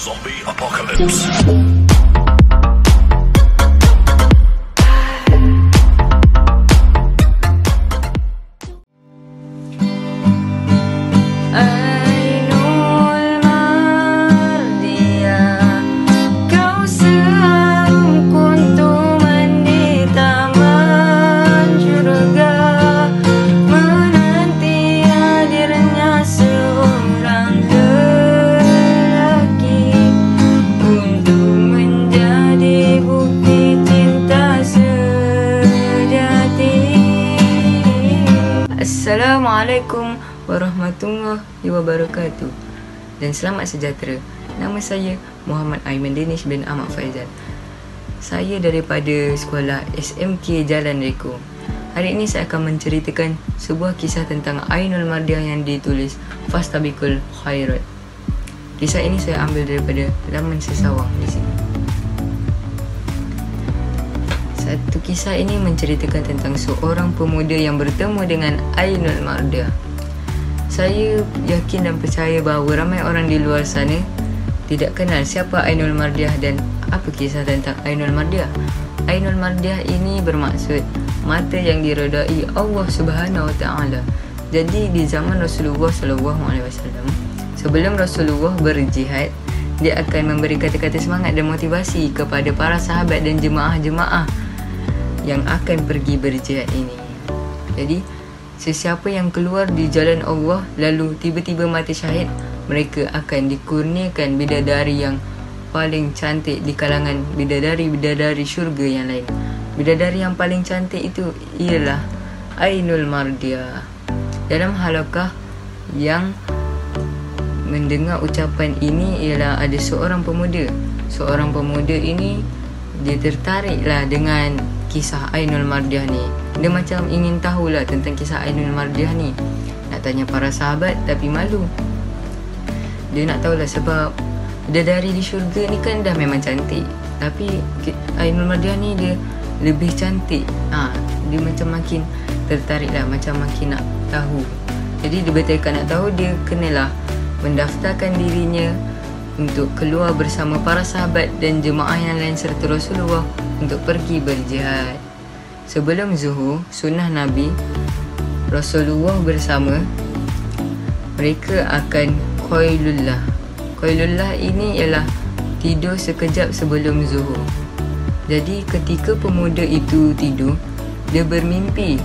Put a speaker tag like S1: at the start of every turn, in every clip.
S1: Zombie Apocalypse.
S2: Assalamualaikum warahmatullahi wabarakatuh dan selamat sejahtera. Nama saya Muhammad Aiman Danish bin Ahmad Faizal. Saya daripada sekolah SMK Jalan Reko. Hari ini saya akan menceritakan sebuah kisah tentang Ainul Mardiah yang ditulis Fastabiqul Khairat. Kisah ini saya ambil daripada laman Sesawang di sini. Satu kisah ini menceritakan tentang seorang pemuda yang bertemu dengan Ainul Mardiah. Saya yakin dan percaya bahawa ramai orang di luar sana tidak kenal siapa Ainul Mardiah dan apa kisah tentang Ainul Mardiah. Ainul Mardiah ini bermaksud mata yang diredai Allah Subhanahu Wa Taala. Jadi di zaman Rasulullah SAW, sebelum Rasulullah berjihad, dia akan memberi kata-kata semangat dan motivasi kepada para sahabat dan jemaah-jemaah yang akan pergi berjihad ini. Jadi sesiapa yang keluar di jalan Allah lalu tiba-tiba mati syahid, mereka akan dikurniakan bidadari yang paling cantik di kalangan bidadari-bidadari syurga yang lain. Bidadari yang paling cantik itu ialah Ainul Mardiah. Dalam halaqah yang mendengar ucapan ini ialah ada seorang pemuda. Seorang pemuda ini dia tertariklah dengan kisah Ainul Mardiah ni. Dia macam ingin tahulah tentang kisah Ainul Mardiah ni. Nak tanya para sahabat tapi malu. Dia nak tahulah sebab bidadari di syurga ni kan dah memang cantik, tapi Ainul Mardiah ni dia lebih cantik. Dia macam makin tertarik lah, macam makin nak tahu. Jadi dia betulkan nak tahu, dia kenalah mendaftarkan dirinya untuk keluar bersama para sahabat dan jemaah yang lain serta Rasulullah untuk pergi berjihad. Sebelum zuhur, sunnah Nabi, Rasulullah bersama mereka akan qailullah. Qailullah ini ialah tidur sekejap sebelum zuhur. Jadi ketika pemuda itu tidur, dia bermimpi.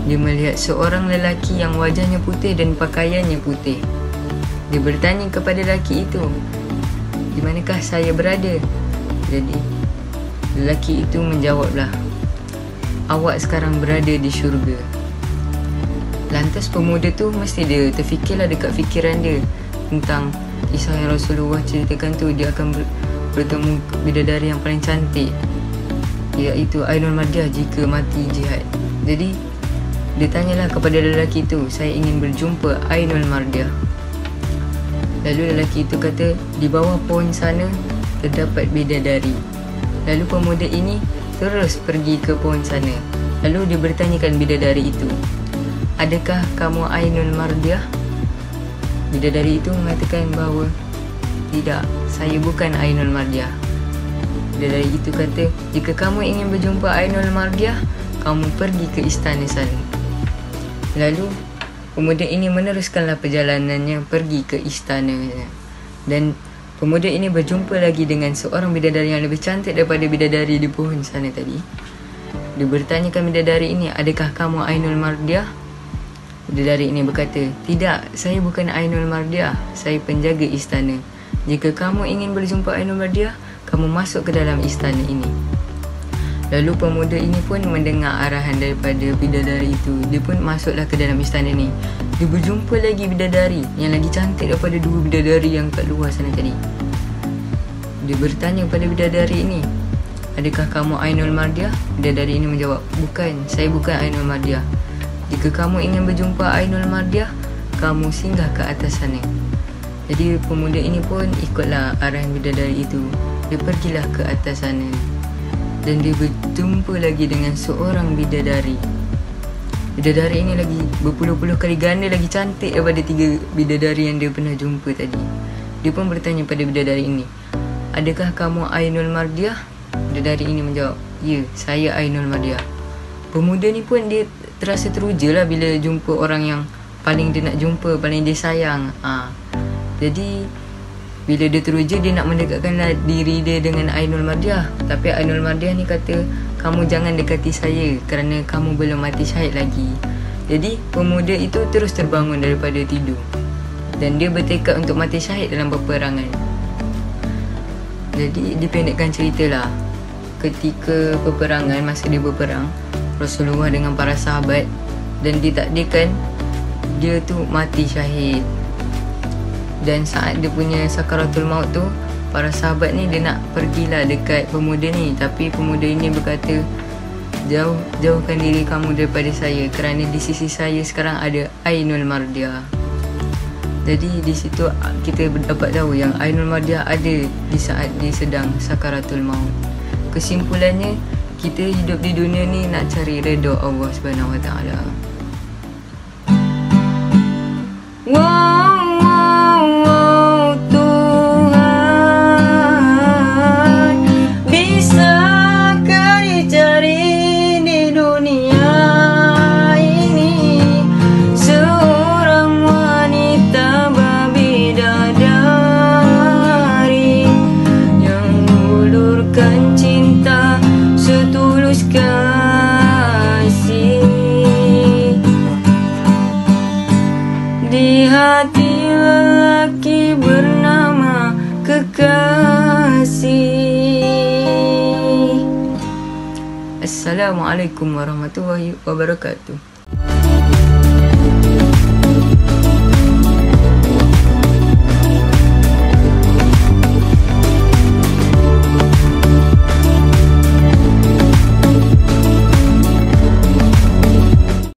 S2: Dia melihat seorang lelaki yang wajahnya putih dan pakaiannya putih. Dia bertanya kepada lelaki itu, "Di manakah saya berada?" Jadi lelaki itu menjawablah, "Awak sekarang berada di syurga." Lantas pemuda tu mesti dia terfikirlah dekat fikiran dia tentang kisah yang Rasulullah ceritakan tu. Dia akan bertemu bidadari yang paling cantik, iaitu Ainul Mardiah jika mati jihad. Jadi dia tanyalah kepada lelaki tu, "Saya ingin berjumpa Ainul Mardiah." Lalu lelaki itu kata, "Di bawah pohon sana terdapat bidadari." Lalu pemuda ini terus pergi ke pohon sana. Lalu dia bertanyakan bidadari itu, "Adakah kamu Ainul Mardiah?" Bidadari itu mengatakan bahawa, "Tidak, saya bukan Ainul Mardiah." Bidadari itu kata, "Jika kamu ingin berjumpa Ainul Mardiah, kamu pergi ke istana sana." Lalu pemuda ini meneruskanlah perjalanannya pergi ke istana. Dan pemuda ini berjumpa lagi dengan seorang bidadari yang lebih cantik daripada bidadari di pohon sana tadi. Dia bertanyakan bidadari ini, "Adakah kamu Ainul Mardiah?" Bidadari ini berkata, "Tidak, saya bukan Ainul Mardiah. Saya penjaga istana. Jika kamu ingin berjumpa Ainul Mardiah, kamu masuk ke dalam istana ini." Lalu pemuda ini pun mendengar arahan daripada bidadari itu. Dia pun masuklah ke dalam istana ni. Dia berjumpa lagi bidadari yang lagi cantik daripada dua bidadari yang kat luar sana tadi. Dia bertanya kepada bidadari ini, "Adakah kamu Ainul Mardiah?" Bidadari ini menjawab, "Bukan, saya bukan Ainul Mardiah. Jika kamu ingin berjumpa Ainul Mardiah, kamu singgah ke atas sana." Jadi pemuda ini pun ikutlah arahan bidadari itu. Dia pergilah ke atas sana dan dia berjumpa lagi dengan seorang bidadari. Bidadari ini lagi berpuluh-puluh kali ganda lagi cantik daripada 3 bidadari yang dia pernah jumpa tadi. Dia pun bertanya pada bidadari ini, adakah kamu Ainul Mardiah? Bidadari ini menjawab, ya, saya Ainul Mardiah. Pemuda ni pun dia terasa teruja lah bila jumpa orang yang paling dia nak jumpa, paling dia sayang. Jadi bila dia teruja, dia nak mendekatkanlah diri dia dengan Ainul Mardiah. Tapi Ainul Mardiah ni kata, kamu jangan dekati saya kerana kamu belum mati syahid lagi. Jadi pemuda itu terus terbangun daripada tidur dan dia bertekad untuk mati syahid dalam peperangan. Jadi dipendekkan ceritalah, ketika peperangan, masa dia berperang, Rasulullah dengan para sahabat, dan ditakdirkan dia tu mati syahid. Dan saat dia punya sakaratul maut tu, para sahabat ni dia nak pergilah dekat pemuda ni, tapi pemuda ini berkata, jauhkan diri kamu daripada saya kerana di sisi saya sekarang ada Ainul Mardiah. Jadi di situ kita dapat tahu yang Ainul Mardiah ada di saat dia sedang sakaratul maut. Kesimpulannya, kita hidup di dunia ni nak cari redha Allah Subhanahu Wa Taala. Di hati lelaki bernama kekasih. Assalamualaikum warahmatullahi wabarakatuh.